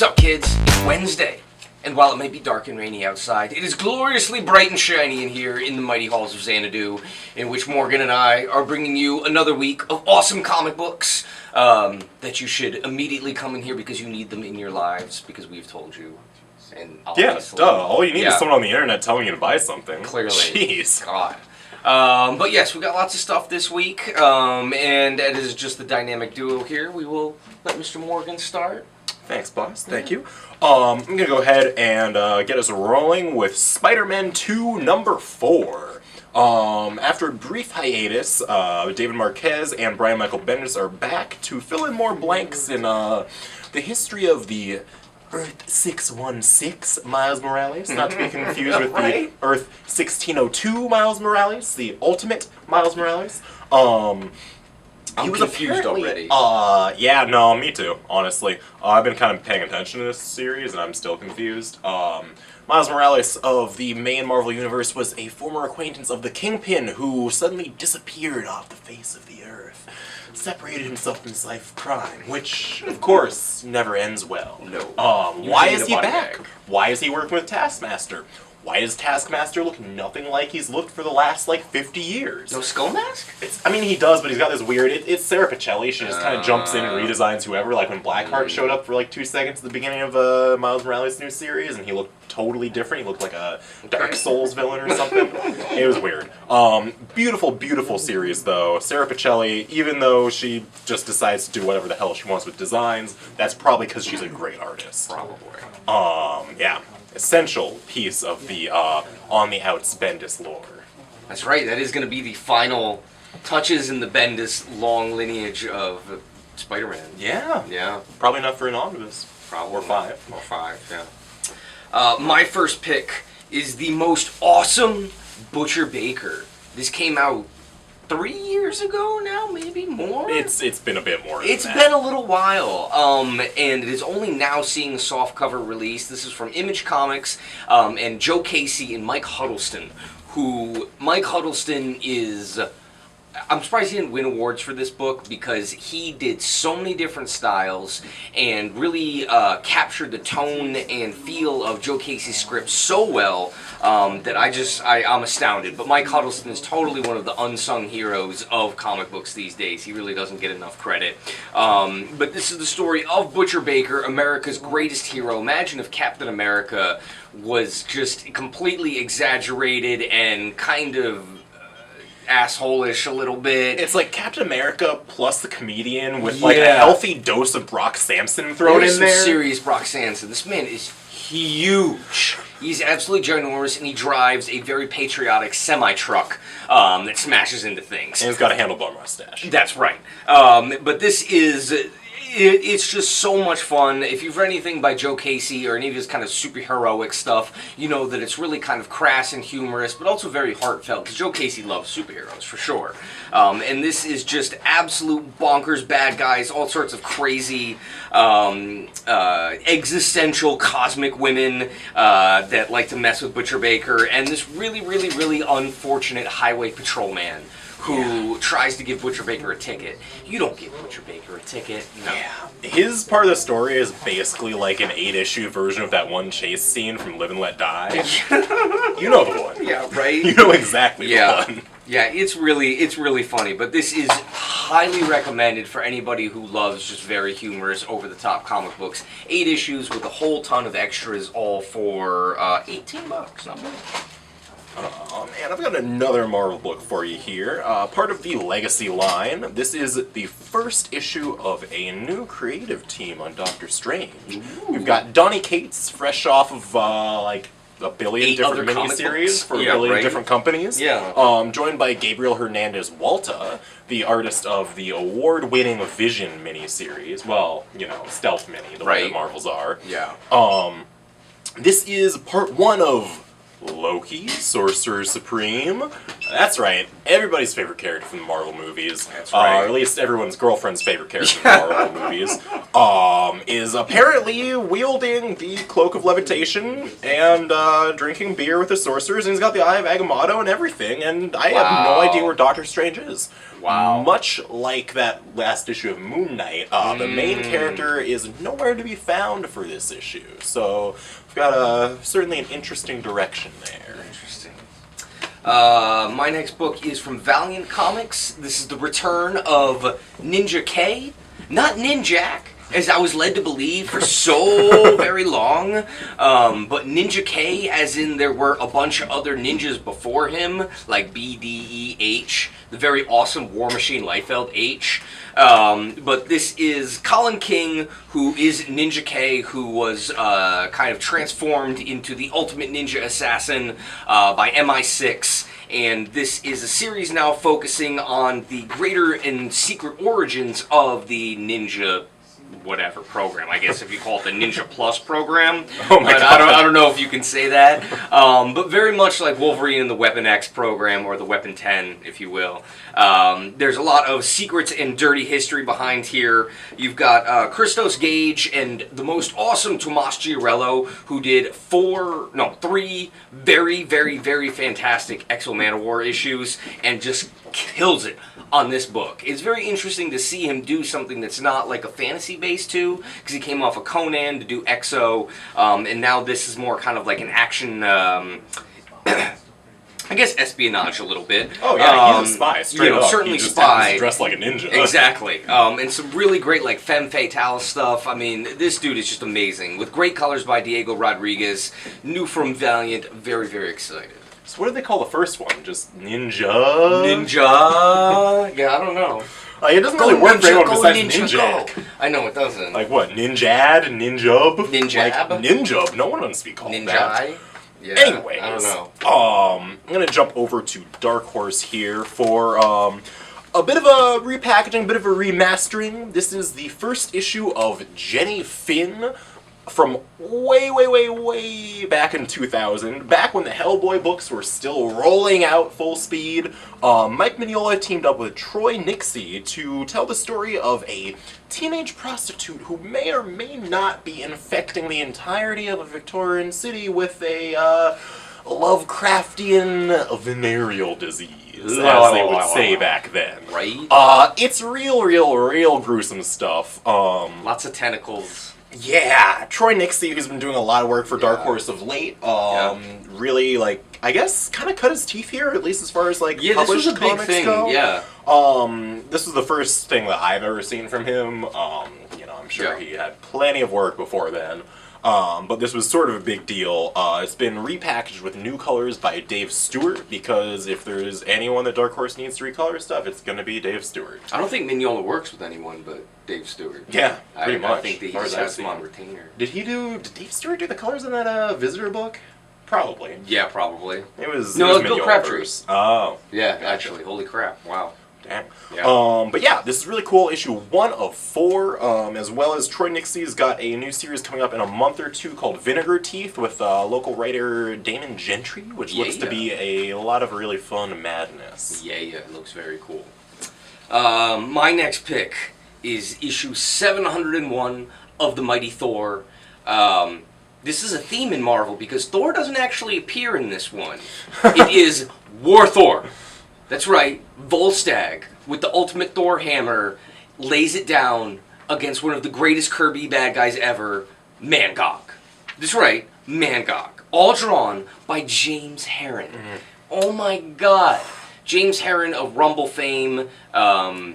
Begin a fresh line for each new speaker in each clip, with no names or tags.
What's up, kids? It's Wednesday, and while it may be dark and rainy outside, it is gloriously bright and shiny in here in the mighty halls of Zanadu, in which Morgan and I are bringing you another week of awesome comic books that you should immediately come in here because you need them in your lives, because we've told you. And
yeah, duh. All you need is someone on the internet telling you to buy something.
Clearly.
Jeez.
God. But yes, we got lots of stuff this week, and it is just the dynamic duo here. We will let Mr. Morgan start.
Thanks, boss. Thank you. I'm going to go ahead and get us rolling with Spiderman 2 number 4. After a brief hiatus, David Marquez and Brian Michael Bendis are back to fill in more blanks in the history of the Earth 616 Miles Morales, not to be confused with the Earth 1602 Miles Morales, the ultimate Miles Morales.
I'm confused already.
Yeah, no, me too, honestly. I've been kind of paying attention to this series, and I'm still confused. Miles Morales of the main Marvel Universe was a former acquaintance of the Kingpin who suddenly disappeared off the face of the Earth. Separated himself from his life of crime, which, of course, never ends well.
No.
Why is he back? Why is he working with Taskmaster? Why does Taskmaster look nothing like he's looked for the last, 50 years?
No skull mask?
I mean, he does, but he's got this weird... It's Sarah Pichelli. She just kind of jumps in and redesigns whoever. Like when Blackheart showed up for 2 seconds at the beginning of Miles Morales' new series, and he looked totally different. He looked like a Dark Souls villain or something. It was weird. Beautiful, beautiful series, though. Sarah Pichelli, even though she just decides to do whatever the hell she wants with designs, that's probably because she's a great artist.
Probably.
Yeah. Essential piece of the on the outs Bendis lore.
That's right. That is going to be the final touches in the Bendis long lineage of Spider-Man.
Yeah.
Yeah.
Probably enough for an omnibus.
Probably.
Or 5.
Or 5, yeah. My first pick is the most awesome Butcher Baker. This came out 3 years ago now, maybe more?
It's been a bit more than
It's
that.
been a little while, and it is only now seeing a softcover release. This is from Image Comics, and Joe Casey and Mike Huddleston, Mike Huddleston is... I'm surprised he didn't win awards for this book because he did so many different styles and really captured the tone and feel of Joe Casey's script so well that I'm astounded. But Mike Huddleston is totally one of the unsung heroes of comic books these days. He really doesn't get enough credit. But this is the story of Butcher Baker, America's greatest hero. Imagine if Captain America was just completely exaggerated and kind of asshole-ish a little bit.
It's like Captain America plus the comedian with a healthy dose of Brock Samson thrown in there.
Serious Brock Samson. This man is huge. He's absolutely ginormous, and he drives a very patriotic semi-truck that smashes into things.
And he's got a handlebar mustache.
That's right. But this is... It's just so much fun. If you've read anything by Joe Casey or any of his kind of superheroic stuff, you know that it's really kind of crass and humorous, but also very heartfelt, because Joe Casey loves superheroes, for sure. And this is just absolute bonkers bad guys, all sorts of crazy existential cosmic women that like to mess with Butcher Baker, and this really, really, really unfortunate highway patrolman who tries to give Butcher Baker a ticket. You don't give Butcher Baker a ticket, no.
Yeah. His part of the story is basically like an 8-issue version of that one chase scene from Live and Let Die. You know the one.
Yeah, right?
You know exactly the one.
Yeah, it's really funny, but this is highly recommended for anybody who loves just very humorous, over-the-top comic books. 8 issues with a whole ton of extras, all for $18, not bad.
And I've got another Marvel book for you here. Part of the Legacy line. This is the first issue of a new creative team on Doctor Strange. Ooh. We've got Donny Cates, fresh off of a billion different miniseries for a billion different companies.
Yeah.
Joined by Gabriel Hernandez Walta, the artist of the award-winning Vision miniseries. Well, stealth mini, the way the Marvels are.
Yeah.
This is part 1 of Loki, Sorcerer Supreme. That's right, everybody's favorite character from the Marvel movies.
That's right.
Or at least everyone's girlfriend's favorite character from the Marvel movies. Is apparently wielding the Cloak of Levitation and drinking beer with the sorcerers, and he's got the Eye of Agamotto and everything, and I have no idea where Doctor Strange is.
Wow.
Much like that last issue of Moon Knight, the main character is nowhere to be found for this issue. So we've got certainly an interesting direction there.
Interesting. My next book is from Valiant Comics. This is the return of NinjaK, not NinjaK, as I was led to believe for so very long. But NinjaK, as in there were a bunch of other ninjas before him, like BDEH, the very awesome War Machine Liefeld H. But this is Colin King, who is NinjaK, who was kind of transformed into the ultimate ninja assassin by MI6. And this is a series now focusing on the greater and secret origins of the ninja whatever program. I guess if you call it the Ninja Plus program.
Oh my God.
I don't know if you can say that. But very much like Wolverine and the Weapon X program, or the Weapon 10, if you will. There's a lot of secrets and dirty history behind here. You've got Christos Gage and the most awesome Tomas Giorello, who did 3 very, very, very fantastic Exo Man of War issues, and just kills it on this book. It's very interesting to see him do something that's not like a fantasy base too, because he came off of Conan to do Exo, and now this is more kind of like an action, I guess espionage a little bit.
Oh yeah, he's a spy, straight up.
Certainly
he just
spy.
He's dressed like a ninja.
Exactly. And some really great like femme fatale stuff. I mean, this dude is just amazing. With great colors by Diego Rodriguez, new from Valiant, very, very excited.
So what did they call the first one? Just Ninja?
Ninja? Yeah, I don't know.
It doesn't really work for anyone besides
Ninja,
NinjaK.
go. I know, it doesn't.
Like what? Ninjad? Ninjub?
Ninjab?
Like, Ninjub. No one wants to be called that.
Ninja? Yeah,
Anyways,
I don't know.
I'm gonna jump over to Dark Horse here for a bit of a repackaging, a bit of a remastering. This is the first issue of Jenny Finn from way back in 2000, back when the Hellboy books were still rolling out full speed. Mike Mignola teamed up with Troy Nixie to tell the story of a teenage prostitute who may or may not be infecting the entirety of a Victorian city with a Lovecraftian venereal disease, as they would say back then.
Right?
It's real gruesome stuff.
Lots of tentacles.
Yeah, Troy Nixie, who's been doing a lot of work for Dark Horse of late, really, like, I guess, kind of cut his teeth here, at least as far as, like, published
this was a big
comics
thing,
go.
yeah.
This was the first thing that I've ever seen from him. I'm sure he had plenty of work before then. But this was sort of a big deal. It's been repackaged with new colors by Dave Stewart, because if there's anyone that Dark Horse needs to recolor stuff, it's going to be Dave Stewart.
I don't think Mignola works with anyone but Dave Stewart.
Yeah, pretty much.
I think that he just has him on retainer.
Did Dave Stewart do the colors in that Visitor book? Probably.
Yeah, probably.
It was
Bill Crabtree.
Oh.
Yeah, actually. Holy crap. Wow.
Damn.
Yeah.
But yeah, this is really cool. Issue 1 of 4, as well as Troy Nixie's got a new series coming up in a month or two called Vinegar Teeth with local writer Damon Gentry, which looks to be a lot of really fun madness.
Yeah, it looks very cool. My next pick is issue 701 of The Mighty Thor. This is a theme in Marvel because Thor doesn't actually appear in this one. It is War Thor. That's right, Volstagg, with the ultimate Thor hammer, lays it down against one of the greatest Kirby bad guys ever, Mangog. That's right, Mangog. All drawn by James Herron. Mm-hmm. Oh my god. James Herron of Rumble fame, Rumble.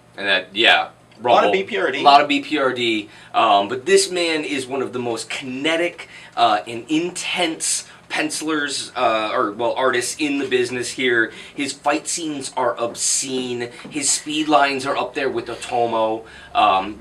A lot of BPRD. But this man is one of the most kinetic and intense pencilers, artists in the business here. His fight scenes are obscene. His speed lines are up there with Otomo.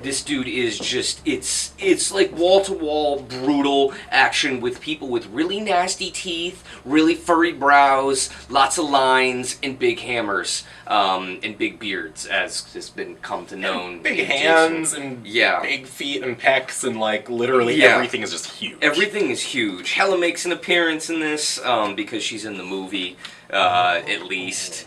This dude is just, it's like wall-to-wall brutal action with people with really nasty teeth, really furry brows, lots of lines, and big hammers, and big beards, as has been come to known.
And big hands, and big feet and pecs, and like literally everything is just huge.
Everything is huge. Hela makes an appearance in this, because she's in the movie, at least.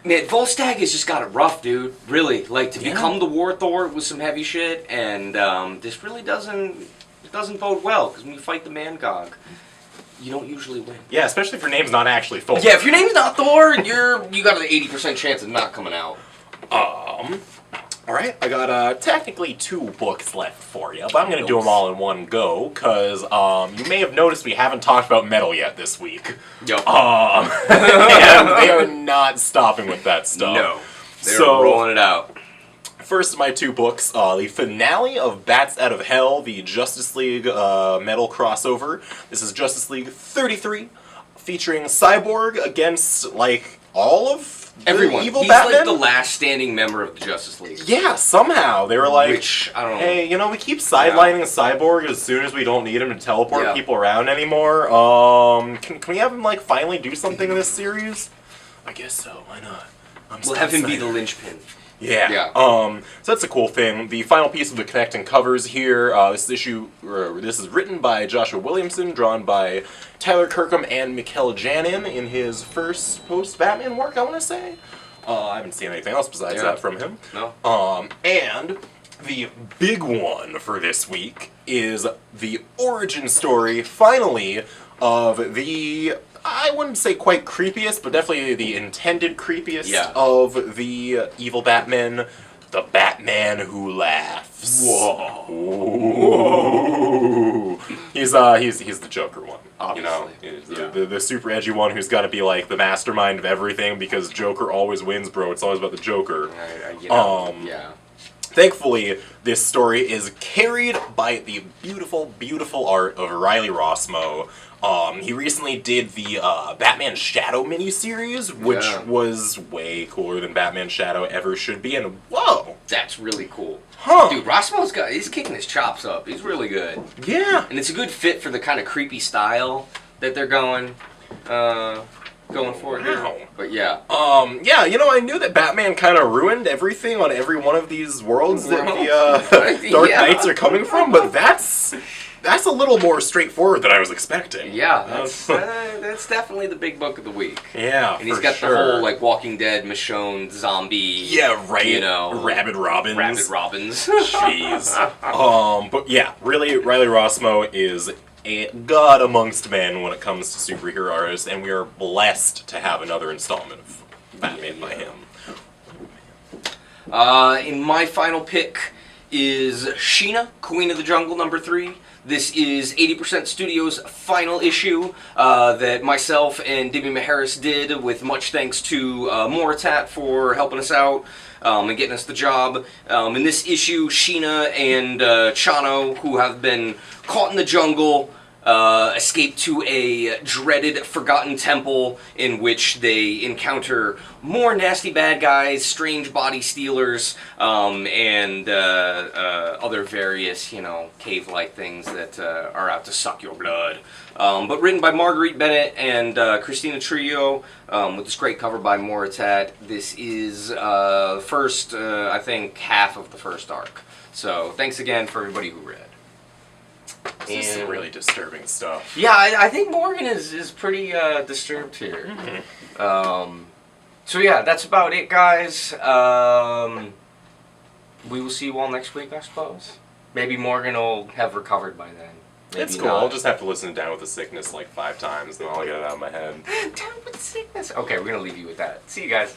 Man, Volstagg has just got it rough, dude. Really, like to become the War Thor with some heavy shit, and this really doesn't bode well because when you fight the Mangog, you don't usually win.
Yeah, especially if your name's not actually Thor.
Yeah, if your name's not Thor, you got an 80% chance of not coming out.
Alright, I got technically 2 books left for you, but I'm gonna do them all in one go, because you may have noticed we haven't talked about metal yet this week.
Yep.
And they are not stopping with that stuff.
No. They're rolling it out.
First of my 2 books, the finale of Bats Out of Hell, the Justice League metal crossover. This is Justice League 33, featuring Cyborg against, like, all of
everyone.
Evil
He's
Batman?
like the last standing member of the Justice League.
Yeah, somehow. They were like,
Which, I don't know.
hey, you know, we keep sidelining Cyborg as soon as we don't need him to teleport people around anymore. Can we have him, like, finally do something in this series? I guess so. Why not?
We'll have him be the linchpin.
Yeah. So that's a cool thing. The final piece of the connecting covers here. This is written by Joshua Williamson, drawn by Tyler Kirkham and Mikkel Janin in his first post-Batman work, I want to say. I haven't seen anything else besides that from him.
No.
And the big one for this week is the origin story, finally, of the, I wouldn't say quite creepiest, but definitely the intended creepiest of the evil Batman, the Batman Who Laughs.
Whoa.
Whoa. He's the Joker one.
Obviously.
You know, the super edgy one who's got to be like the mastermind of everything because Joker always wins, bro. It's always about the Joker. Thankfully, this story is carried by the beautiful, beautiful art of Riley Rossmo. He recently did the Batman Shadow miniseries, which was way cooler than Batman Shadow ever should be, and whoa!
That's really cool.
Huh.
Dude, he's kicking his chops up. He's really good.
Yeah.
And it's a good fit for the kind of creepy style that they're going for here. But yeah.
Yeah, you know, I knew that Batman kind of ruined everything on every one of these worlds that the Dark Knights are coming from, but that's a little more straightforward than I was expecting.
Yeah, that's definitely the big book of the week.
Yeah,
and he's got the whole like Walking Dead, Michonne, zombie.
Yeah, right.
You know,
Rabid Robins.
Jeez.
But yeah, really, Riley Rossmo is a god amongst men when it comes to superhero artists, and we are blessed to have another installment of Batman by him.
In my final pick is Sheena, Queen of the Jungle #3. This is 80% Studios' final issue that myself and Dibby Maharis did, with much thanks to Moritat for helping us out and getting us the job. In this issue, Sheena and Chano, who have been caught in the jungle, escape to a dreaded Forgotten Temple in which they encounter more nasty bad guys, strange body stealers, and other various, cave-like things that are out to suck your blood. But written by Marguerite Bennett and Christina Trio, with this great cover by Moritat. This is the first, I think, half of the first arc. So thanks again for everybody who read.
This is some really disturbing stuff.
Yeah, I think Morgan is pretty disturbed here.
Mm-hmm.
So yeah, that's about it, guys. We will see you all next week, I suppose. Maybe Morgan will have recovered by then. Maybe
it's cool.
not.
I'll just have to listen to Down with the Sickness like 5 times, and I'll get it out of my head.
Down with the Sickness. Okay, we're gonna leave you with that. See you guys.